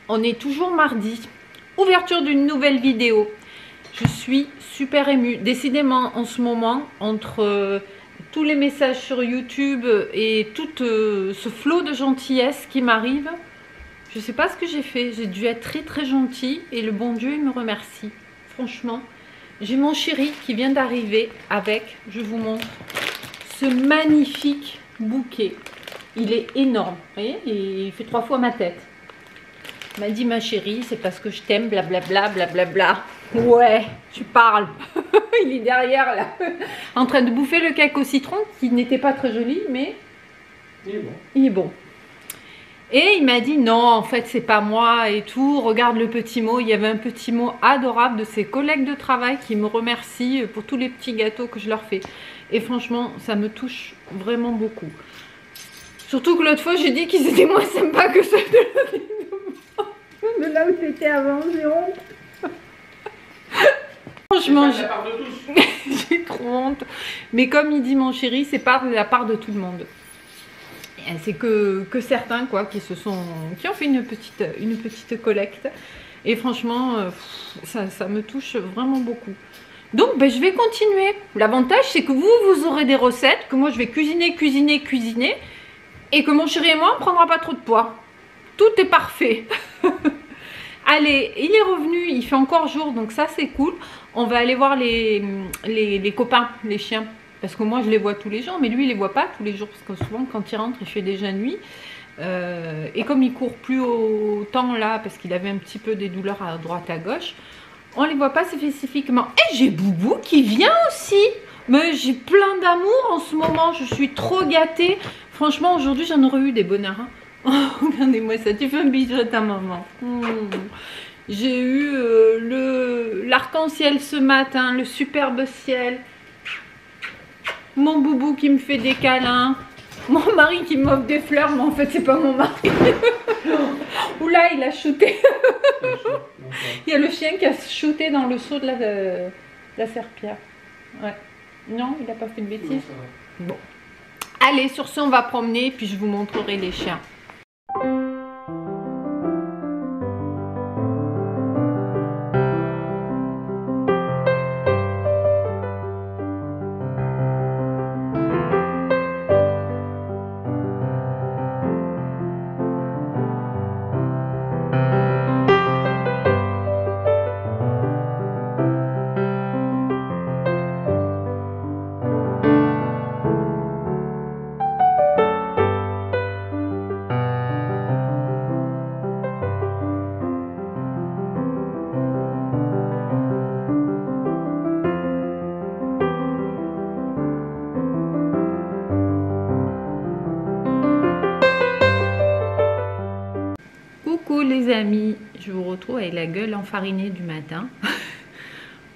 On est toujours mardi, ouverture d'une nouvelle vidéo. Je suis super émue. Décidément, en ce moment, entre tous les messages sur YouTube et tout ce flot de gentillesse qui m'arrive, je ne sais pas ce que j'ai fait. J'ai dû être très très gentille et le bon Dieu il me remercie. Franchement, j'ai mon chéri qui vient d'arriver avec, je vous montre, ce magnifique bouquet. Il est énorme, vous voyez, il fait 3 fois ma tête. Il m'a dit, ma chérie, c'est parce que je t'aime, blablabla, blablabla. Ouais, tu parles. Il est derrière, là, en train de bouffer le cake au citron, qui n'était pas très joli, mais il est bon. Il est bon. Et il m'a dit, non, en fait, c'est pas moi et tout. Regarde le petit mot. Il y avait un petit mot adorable de ses collègues de travail qui me remercient pour tous les petits gâteaux que je leur fais. Et franchement, ça me touche vraiment beaucoup. Surtout que l'autre fois, j'ai dit qu'ils étaient moins sympas que ceux de là où j'étais avant, j'ai honte. Franchement, j'ai trop honte. Mais comme il dit mon chéri, c'est pas de la part de tout le monde. C'est que certains quoi, qui ont fait une petite collecte. Et franchement, ça me touche vraiment beaucoup. Donc ben, je vais continuer. L'avantage c'est que vous aurez des recettes, que moi je vais cuisiner. Et que mon chéri et moi on ne prendra pas trop de poids. Tout est parfait. Allez, il est revenu, il fait encore jour, donc ça c'est cool. On va aller voir les copains, les chiens. Parce que moi je les vois tous les jours, mais lui il les voit pas tous les jours. Parce que souvent quand il rentre, il fait déjà nuit. Et comme il court plus autant là, parce qu'il avait un petit peu des douleurs à droite à gauche, on les voit pas spécifiquement. Et j'ai Boubou qui vient aussi. Mais j'ai plein d'amour en ce moment, je suis trop gâtée. Franchement aujourd'hui j'en aurais eu des bonheurs. Hein. Oh, regardez-moi ça, tu fais un bisou à ta maman. J'ai eu l'arc-en-ciel ce matin, le superbe ciel. Mon Boubou qui me fait des câlins. Mon mari qui m'offre des fleurs, mais en fait c'est pas mon mari. Oula, il a shooté. Il y a le chien qui a shooté dans le seau de la serpillère. Ouais. Non, il n'a pas fait de bêtises. Bon. Allez, sur ce, on va promener, puis je vous montrerai les chiens. Coucou les amis, je vous retrouve avec la gueule enfarinée du matin,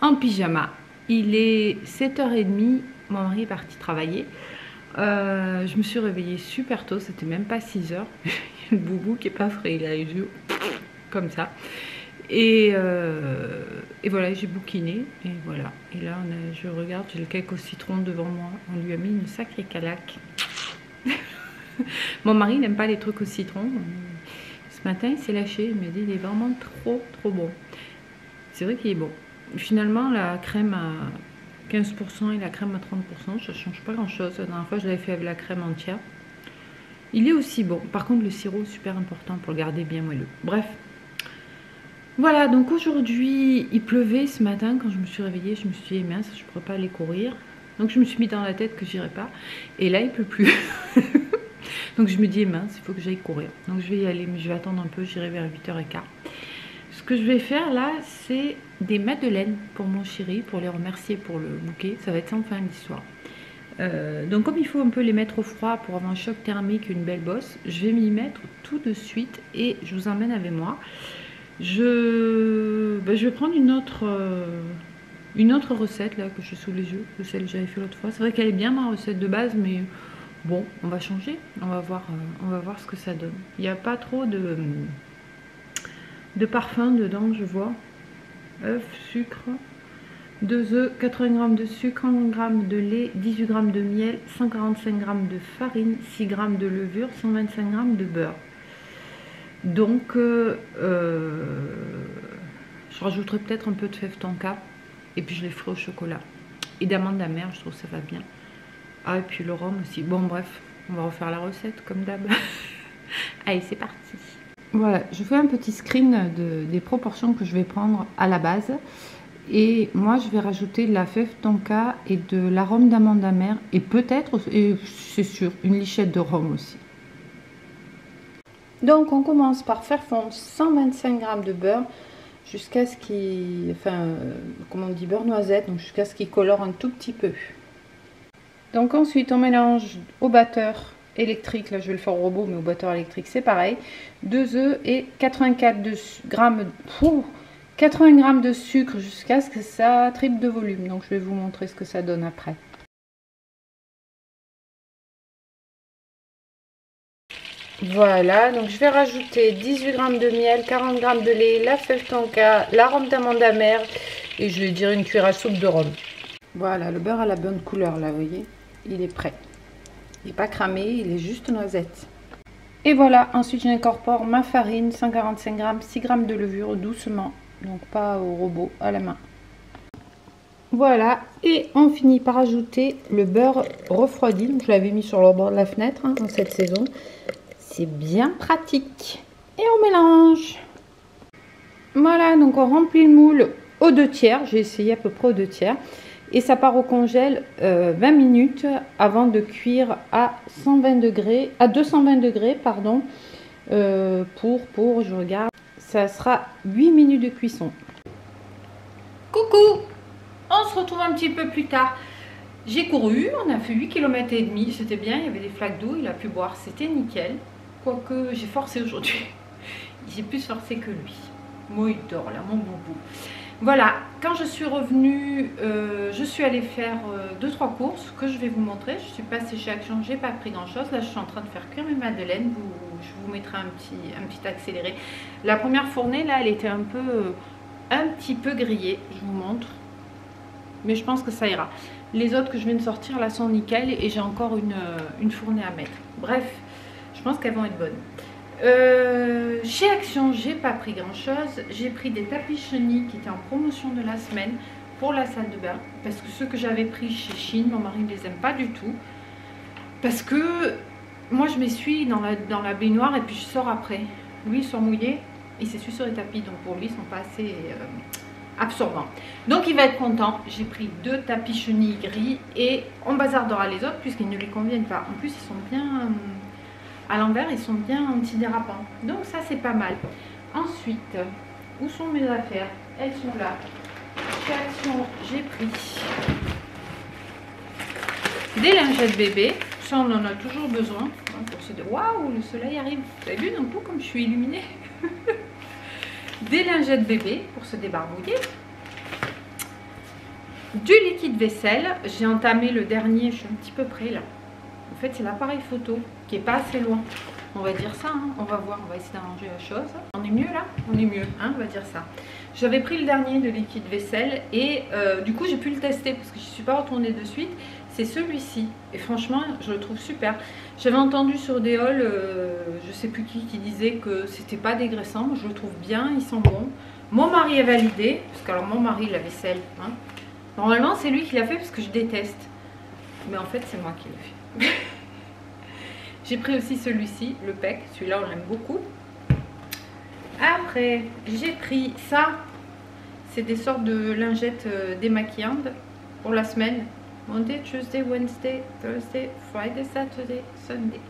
en pyjama. Il est 7h30, mon mari est parti travailler. Je me suis réveillée super tôt, c'était même pas 6h. Il y a le Boubou qui est pas frais, il a les yeux comme ça. Et voilà, j'ai bouquiné, et voilà. Et là, je regarde, j'ai le cake au citron devant moi. On lui a mis une sacrée calaque. Mon mari n'aime pas les trucs au citron. Ce matin, il s'est lâché, il m'a dit il est vraiment trop bon. C'est vrai qu'il est bon. Finalement, la crème à 15% et la crème à 30%, ça ne change pas grand chose. La dernière fois, je l'avais fait avec la crème entière. Il est aussi bon. Par contre, le sirop, super important pour le garder bien moelleux. Bref. Voilà, donc aujourd'hui, il pleuvait ce matin. Quand je me suis réveillée, je me suis dit mince, je ne pourrais pas aller courir. Donc, je me suis mis dans la tête que j'irai pas. Et là, il pleut plus. Donc je me dis mince, il faut que j'aille courir. Donc je vais y aller, mais je vais attendre un peu, j'irai vers 8h15. Ce que je vais faire là, c'est des madeleines pour mon chéri, pour les remercier pour le bouquet. Ça va être sans fin l'histoire. Donc comme il faut un peu les mettre au froid pour avoir un choc thermique, une belle bosse, je vais m'y mettre tout de suite et je vous emmène avec moi. Je vais prendre une autre recette là que j'ai sous les yeux, que celle que j'avais fait l'autre fois. C'est vrai qu'elle est bien ma recette de base, mais bon, on va changer, on va voir ce que ça donne. Il n'y a pas trop de parfum dedans, je vois. Œuf, sucre, 2 œufs, 80 g de sucre, 1 g de lait, 18 g de miel, 145 g de farine, 6 g de levure, 125 g de beurre. Donc, je rajouterai peut-être un peu de fève tonka et puis je les ferai au chocolat. Et d'amandes amères, je trouve que ça va bien. Ah, et puis le rhum aussi. Bon, bref, on va refaire la recette comme d'hab. Allez, c'est parti. Voilà, je fais un petit screen des proportions que je vais prendre à la base. Et moi, je vais rajouter de la fève tonka et de l'arôme d'amande amère. Et peut-être, et c'est sûr, une lichette de rhum aussi. Donc, on commence par faire fondre 125 g de beurre jusqu'à ce qu'il... Enfin, comme on dit, beurre noisette, donc jusqu'à ce qu'il colore un tout petit peu. Donc ensuite, on mélange au batteur électrique, là je vais le faire au robot, mais au batteur électrique c'est pareil, 2 œufs et 80 g de sucre jusqu'à ce que ça triple de volume. Donc je vais vous montrer ce que ça donne après. Voilà, donc je vais rajouter 18 g de miel, 40 g de lait, la fève tonka, l'arôme d'amande amère et je vais dire une cuillère à soupe de rhum. Voilà, le beurre a la bonne couleur là, vous voyez, il est prêt. Il n'est pas cramé, il est juste noisette. Et voilà, ensuite j'incorpore ma farine, 145 g, 6 g de levure doucement, donc pas au robot, à la main. Voilà, et on finit par ajouter le beurre refroidi. Donc, je l'avais mis sur le bord de la fenêtre en cette saison. C'est bien pratique. Et on mélange. Voilà, donc on remplit le moule aux 2/3. J'ai essayé à peu près aux 2/3. Et ça part au congèle 20 minutes avant de cuire à 120 degrés, à 220 degrés, pardon, pour, je regarde, ça sera 8 minutes de cuisson. Coucou, on se retrouve un petit peu plus tard. J'ai couru, on a fait 8 km et demi, c'était bien, il y avait des flaques d'eau, il a pu boire, c'était nickel. Quoique j'ai forcé aujourd'hui, j'ai plus forcé que lui. Moi il dort là, mon boubou. Voilà, quand je suis revenue, je suis allée faire 2-3 courses que je vais vous montrer. Je suis passée chez Action, j'ai pas pris grand chose. Là, je suis en train de faire cuire mes madeleines. Je vous mettrai un petit accéléré. La première fournée, là, elle était un petit peu grillée. Je vous montre. Mais je pense que ça ira. Les autres que je viens de sortir, là, sont nickel. Et j'ai encore une fournée à mettre. Bref, je pense qu'elles vont être bonnes. Chez Action, j'ai pas pris grand chose. J'ai pris des tapis chenilles qui étaient en promotion de la semaine pour la salle de bain, parce que ceux que j'avais pris chez Chine, mon mari ne les aime pas du tout, parce que moi je m'essuie dans la baignoire et puis je sors après. Lui il sort mouillé, il s'essuie sur les tapis, donc pour lui ils sont pas assez absorbants, donc il va être content. J'ai pris 2 tapis chenilles gris et on bazardera les autres puisqu'ils ne lui conviennent pas. En plus ils sont bien à l'envers, ils sont bien antidérapants. Donc ça c'est pas mal. Ensuite, où sont mes affaires? Elles sont là. Chez Action, j'ai pris des lingettes bébé. Ça on en a toujours besoin. Waouh, le soleil arrive. Vous avez vu d'un coup comme je suis illuminée. Des lingettes bébé pour se débarbouiller. Du liquide vaisselle. J'ai entamé le dernier, je suis un petit peu près là. En fait, c'est l'appareil photo qui est pas assez loin. On va dire ça, hein. On va voir, on va essayer d'arranger la chose. On est mieux là? On est mieux, hein, on va dire ça. J'avais pris le dernier de liquide vaisselle et du coup, j'ai pu le tester parce que je ne suis pas retournée de suite. C'est celui-ci. Et franchement, je le trouve super. J'avais entendu sur des hauls, je sais plus qui disait que c'était pas dégraissant. Moi, je le trouve bien, il sent bon. Mon mari a validé, parce que alors mon mari, la vaisselle, hein. Normalement, c'est lui qui l'a fait parce que je déteste. Mais en fait, c'est moi qui l'ai fait. J'ai pris aussi celui-ci, le PEC. Celui-là, on l'aime beaucoup. Après, j'ai pris ça. C'est des sortes de lingettes démaquillantes pour la semaine. Monday, Tuesday, Wednesday, Thursday, Friday, Saturday, Sunday.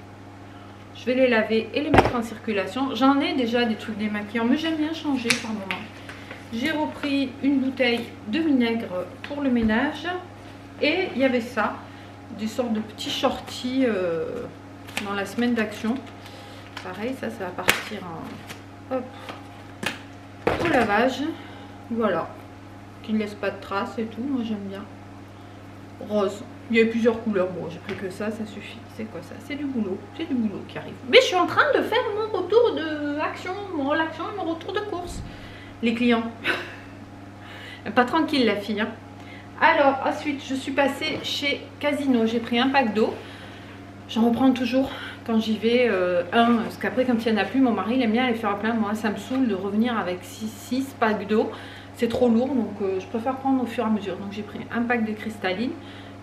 Je vais les laver et les mettre en circulation. J'en ai déjà des trucs démaquillants, mais j'aime bien changer par moment. J'ai repris une bouteille de vinaigre pour le ménage. Et il y avait ça. Des sortes de petits shorties dans la semaine d'Action. Pareil, ça va partir hop, au lavage. Voilà. Qui ne laisse pas de traces et tout. Moi, j'aime bien. Rose. Il y a plusieurs couleurs. Bon, j'ai pris que ça suffit. C'est quoi ça? C'est du boulot. C'est du boulot qui arrive. Mais je suis en train de faire mon retour d'Action, mon relaxation et mon retour de course. Les clients. Pas tranquille, la fille, hein. Alors, ensuite, je suis passée chez Casino. J'ai pris un pack d'eau. J'en reprends toujours quand j'y vais. Parce qu'après, quand il n'y en a plus, mon mari il aime bien aller faire plein. Moi, ça me saoule de revenir avec 6 packs d'eau. C'est trop lourd, donc je préfère prendre au fur et à mesure. Donc, j'ai pris un pack de cristalline.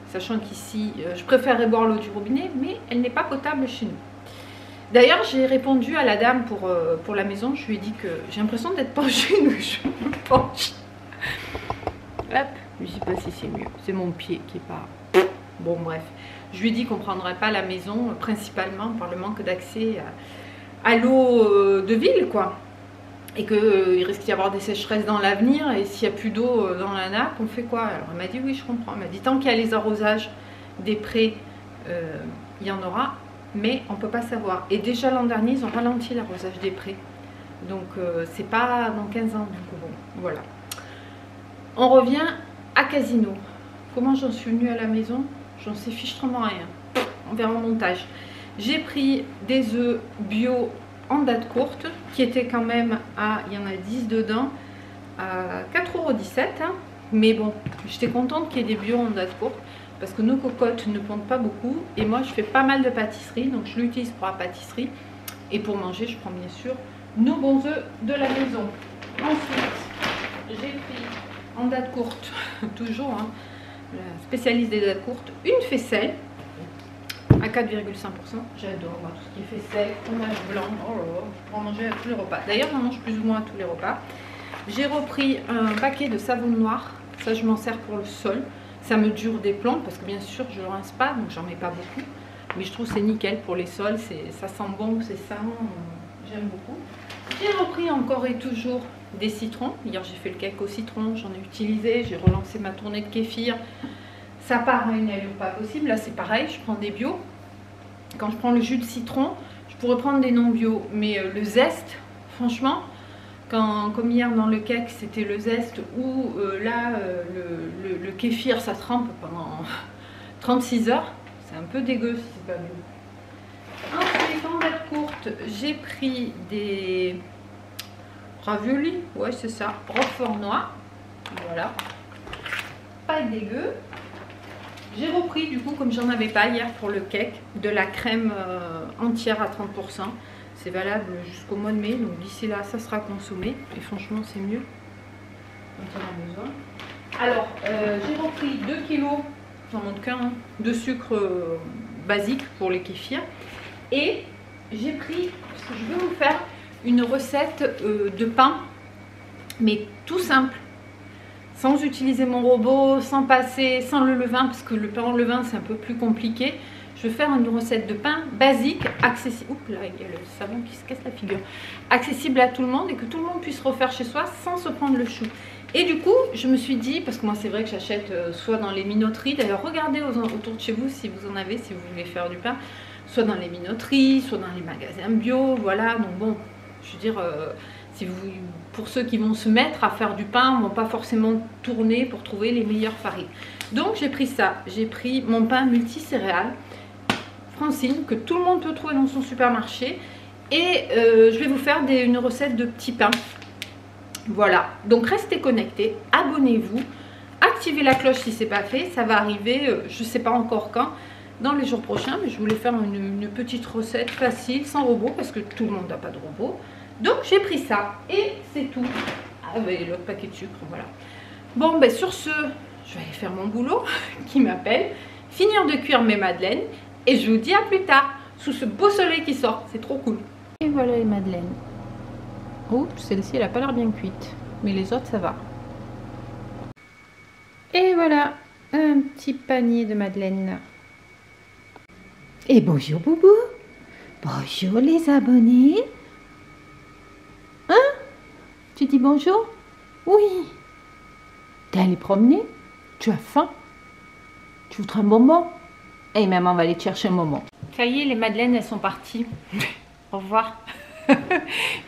Sachant qu'ici, je préférerais boire l'eau du robinet, mais elle n'est pas potable chez nous. D'ailleurs, j'ai répondu à la dame pour la maison. Je lui ai dit que j'ai l'impression d'être penchée, donc je me penche. Hop, je ne sais pas si c'est mieux. C'est mon pied qui est pas... Bon, bref. Je lui ai dit qu'on ne prendrait pas la maison, principalement par le manque d'accès à l'eau de ville, quoi. Et qu'il risque d'y avoir des sécheresses dans l'avenir. Et s'il n'y a plus d'eau dans la nappe, on fait quoi? Alors, elle m'a dit, oui, je comprends. Elle m'a dit, tant qu'il y a les arrosages des prés, il y en aura. Mais on ne peut pas savoir. Et déjà l'an dernier, ils ont ralenti l'arrosage des prés. Donc, c'est pas dans 15 ans. Donc, bon, voilà. On revient à Casino. Comment j'en suis venue à la maison? J'en sais fichtrement rien. On verra au montage. J'ai pris des œufs bio en date courte, qui étaient quand même à, il y en a 10 dedans, à 4,17 €. Hein. Mais bon, j'étais contente qu'il y ait des bio en date courte, parce que nos cocottes ne pondent pas beaucoup. Et moi, je fais pas mal de pâtisserie, donc je l'utilise pour la pâtisserie. Et pour manger, je prends bien sûr nos bons œufs de la maison. Ensuite, j'ai pris en date courte, toujours, hein, la spécialiste des dates courtes, une faisselle à 4,5%. J'adore moi, tout ce qui est faisselle, fromage blanc. Oh là là, je pourrais en manger à tous les repas. D'ailleurs, j'en mange plus ou moins à tous les repas. J'ai repris un paquet de savon noir. Ça, je m'en sers pour le sol. Ça me dure des plombs parce que bien sûr, je ne le rince pas, donc j'en mets pas beaucoup. Mais je trouve que c'est nickel pour les sols. Ça sent bon, c'est sain. J'aime beaucoup. J'ai repris encore et toujours des citrons. Hier, j'ai fait le cake au citron. J'en ai utilisé. J'ai relancé ma tournée de kéfir. Ça part à une allure pas possible. Là, c'est pareil. Je prends des bio. Quand je prends le jus de citron, je pourrais prendre des non bio. Mais le zeste, franchement, comme hier dans le cake, c'était le zeste ou là, le kéfir, ça trempe pendant 36 heures. C'est un peu dégueu si c'est pas bio. Ensuite, en date courte, j'ai pris des raviolis. Ouais, c'est ça. Roquefort noir. Voilà. Pas dégueu. J'ai repris, du coup, comme j'en avais pas hier pour le cake, de la crème entière à 30%. C'est valable jusqu'au mois de mai. Donc d'ici là, ça sera consommé. Et franchement, c'est mieux. On en a besoin. Alors, j'ai repris 2 kg, j'en montre qu'un, hein, de sucre basique pour les kéfirs. Et j'ai pris, parce que je vais vous faire une recette de pain, mais tout simple. Sans utiliser mon robot, sans passer, sans le levain, parce que le pain en levain c'est un peu plus compliqué. Je vais faire une recette de pain basique, accessible. Oups là, il y a le savon qui se casse la figure. Accessible à tout le monde et que tout le monde puisse refaire chez soi sans se prendre le chou. Et du coup, je me suis dit, parce que moi c'est vrai que j'achète soit dans les minoteries, d'ailleurs regardez autour de chez vous si vous en avez, si vous voulez faire du pain, soit dans les minoteries, soit dans les magasins bio, voilà. Donc bon, je veux dire, si vous, pour ceux qui vont se mettre à faire du pain, vont pas forcément tourner pour trouver les meilleures farines. Donc j'ai pris ça, j'ai pris mon pain multicéréales Francine, que tout le monde peut trouver dans son supermarché. Et je vais vous faire une recette de petits pains. Voilà, donc restez connectés, abonnez-vous, activez la cloche si ce n'est pas fait. Ça va arriver, je ne sais pas encore quand, dans les jours prochains. Mais je voulais faire une petite recette facile, sans robot, parce que tout le monde n'a pas de robot. Donc j'ai pris ça, et c'est tout. Avec l'autre paquet de sucre, voilà. Bon, ben sur ce, je vais aller faire mon boulot, qui m'appelle, finir de cuire mes madeleines. Et je vous dis à plus tard, sous ce beau soleil qui sort, c'est trop cool. Et voilà les madeleines. Oups, celle-ci elle n'a pas l'air bien cuite, mais les autres ça va. Et voilà, un petit panier de madeleines. Et bonjour Boubou. Bonjour les abonnés. Hein? Tu dis bonjour? Oui. T'es allé promener? Tu as faim? Tu voudrais un bonbon? Et maman va aller te chercher un bonbon. Ça y est, les madeleines, elles sont parties. Au revoir.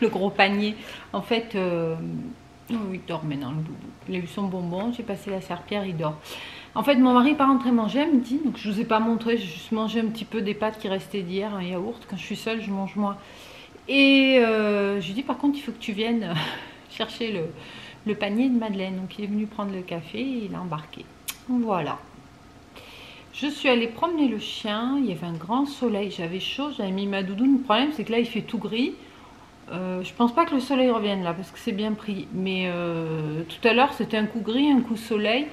Le gros panier. En fait, oh, il dort maintenant, le boubou. Il a eu son bonbon, j'ai passé la serpillère, il dort. En fait, mon mari n'est pas rentré manger à midi, donc je ne vous ai pas montré. J'ai juste mangé un petit peu des pâtes qui restaient d'hier, un yaourt. Quand je suis seule, je mange moins. Et je lui ai dit, par contre, il faut que tu viennes chercher le panier de madeleine. Donc, il est venu prendre le café et il a embarqué. Voilà. Je suis allée promener le chien, il y avait un grand soleil, j'avais chaud, j'avais mis ma doudoune. Le problème c'est que là il fait tout gris. Je pense pas que le soleil revienne là parce que c'est bien pris. Mais tout à l'heure c'était un coup gris, un coup soleil.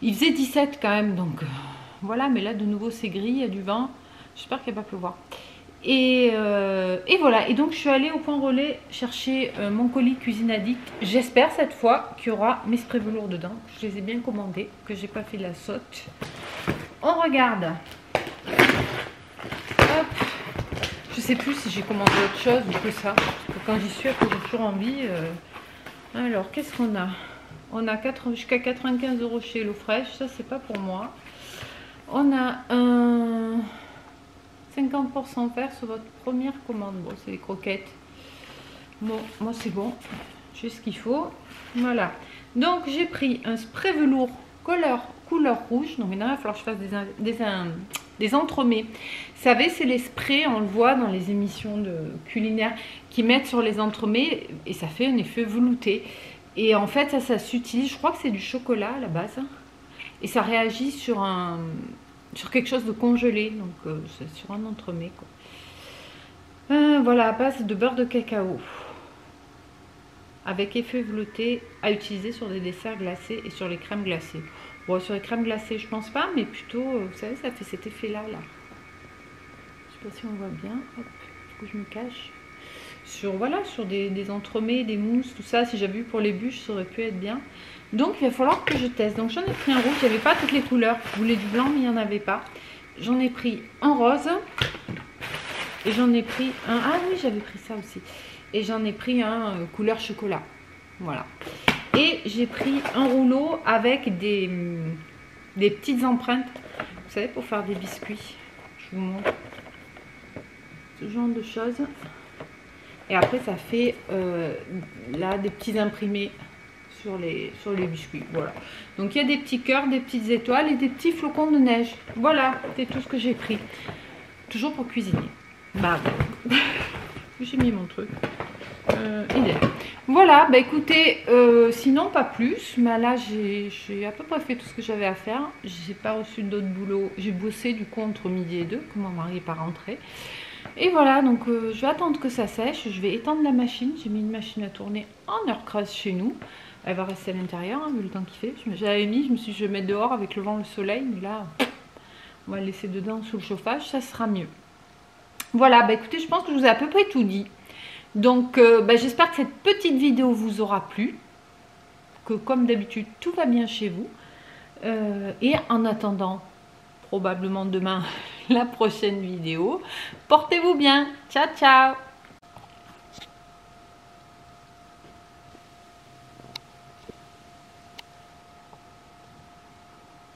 Il faisait 17 quand même, donc voilà, mais là de nouveau c'est gris, il y a du vent. J'espère qu'il va pas pleuvoir. Et voilà, et donc je suis allée au point relais chercher mon colis Cuisine Addict. J'espère cette fois qu'il y aura mes sprays velours dedans. Je les ai bien commandés, que j'ai pas fait de la saute. On regarde. Hop. Je sais plus si j'ai commandé autre chose ou que ça. Parce que quand j'y suis, après j'ai toujours envie. Alors, qu'est-ce qu'on a? On a jusqu'à 95 € chez HelloFresh. Ça, c'est pas pour moi. On a un 50% offert sur votre première commande. Bon, c'est les croquettes. Bon, moi, c'est bon. J'ai ce qu'il faut. Voilà. Donc, j'ai pris un spray velours couleur rouge. Donc, maintenant, il va falloir que je fasse des entremets. Vous savez, c'est les sprays, on le voit dans les émissions de culinaires, qui mettent sur les entremets et ça fait un effet velouté. Et en fait, ça s'utilise, je crois que c'est du chocolat à la base. Et ça réagit sur quelque chose de congelé, donc c'est sur un entremets, quoi. Voilà, à base de beurre de cacao. Avec effet velouté à utiliser sur des desserts glacés et sur les crèmes glacées. Bon, sur les crèmes glacées, je pense pas, mais plutôt, vous savez, ça fait cet effet-là, là. Je sais pas si on voit bien. Hop, du coup, je me cache. Voilà, sur des entremets, des mousses, tout ça. Si j'avais eu pour les bûches, ça aurait pu être bien. Donc, il va falloir que je teste. Donc, j'en ai pris un rouge. Il n'y avait pas toutes les couleurs. Je voulais du blanc, mais il n'y en avait pas. J'en ai pris un rose. Et j'en ai pris un... Ah oui, j'avais pris ça aussi. Et j'en ai pris un couleur chocolat. Voilà. Et j'ai pris un rouleau avec des petites empreintes. Vous savez, pour faire des biscuits. Je vous montre. Ce genre de choses. Et après, ça fait là des petits imprimés sur les biscuits. Voilà. Donc, il y a des petits cœurs, des petites étoiles et des petits flocons de neige. Voilà, c'est tout ce que j'ai pris. Toujours pour cuisiner. Bah, j'ai mis mon truc. Il est. Voilà, bah écoutez, sinon pas plus. Mais là, j'ai à peu près fait tout ce que j'avais à faire. J'ai pas reçu d'autres boulots. J'ai bossé du coup entre midi et 2, comme mon mari n'est pas rentré. Et voilà, donc je vais attendre que ça sèche. Je vais étendre la machine. J'ai mis une machine à tourner en heure creuse chez nous. Elle va rester à l'intérieur, hein, vu le temps qu'il fait. J'avais mis, je me suis dit, je vais mettre dehors avec le vent, le soleil. Mais là, on va le laisser dedans sous le chauffage. Ça sera mieux. Voilà, bah écoutez, je pense que je vous ai à peu près tout dit. Donc, j'espère que cette petite vidéo vous aura plu. Que comme d'habitude, tout va bien chez vous. Et en attendant, probablement demain, la prochaine vidéo. Portez-vous bien. Ciao, ciao.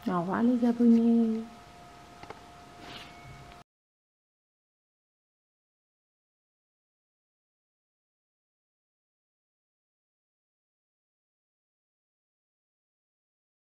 Au revoir les abonnés.